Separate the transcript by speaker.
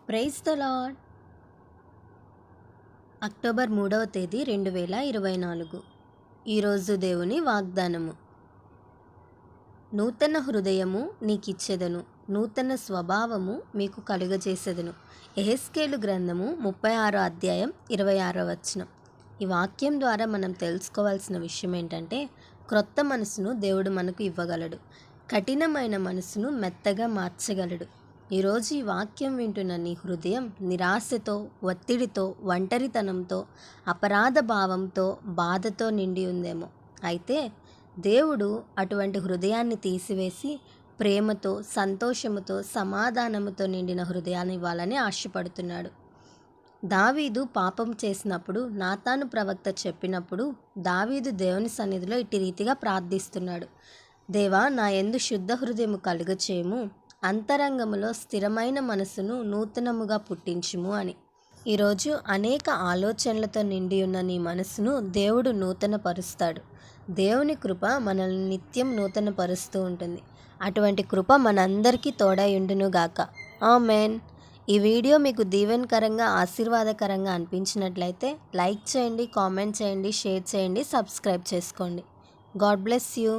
Speaker 1: Praise the lord. October 3వ తేదీ 2024. ఈరోజు దేవుని వాగ్దానము. నూతన హృదయము నీకిచ్చెదను, నూతన స్వభావము మీకు కలుగజేసెదను. యెహెజ్కేలు గ్రంథము 36వ అధ్యాయం 26వ వచనం. ఈ వాక్యం ద్వారా మనం తెలుసుకోవాల్సిన విషయం ఏంటంటే, క్రొత్త మనసును దేవుడు మనకు ఇవ్వగలడు. కఠినమైన మనసును మెత్తగా మార్చగలడు. ఈరోజు ఈ వాక్యం వింటున్న నీ హృదయం నిరాశతో, ఒత్తిడితో, ఒంటరితనంతో, అపరాధ భావంతో, బాధతో నిండి ఉందేమో. అయితే దేవుడు అటువంటి హృదయాన్ని తీసివేసి ప్రేమతో, సంతోషముతో, సమాధానముతో నిండిన హృదయాన్ని ఇవ్వాలని ఆశపడుతున్నాడు. దావీదు పాపం చేసినప్పుడు నాతాను ప్రవక్త చెప్పినప్పుడు దావీదు దేవుని సన్నిధిలో ఇట్టి రీతిగా ప్రార్థిస్తున్నాడు. దేవా, నా యందు శుద్ధ హృదయము కలుగచేయము, అంతరంగములో స్థిరమైన మనసును నూతనముగా పుట్టించుము అని. ఈరోజు అనేక ఆలోచనలతో నిండి ఉన్న నీ మనసును దేవుడు నూతనపరుస్తాడు. దేవుని కృప మనల్ని నిత్యం నూతనపరుస్తూ ఉంటుంది. అటువంటి కృప మనందరికీ తోడై ఉండునుగాక. ఆమేన్. ఈ వీడియో మీకు దీవెనకరంగా, ఆశీర్వాదకరంగా అనిపించినట్లయితే లైక్ చేయండి, కామెంట్ చేయండి, షేర్ చేయండి, సబ్స్క్రైబ్ చేసుకోండి. God bless you.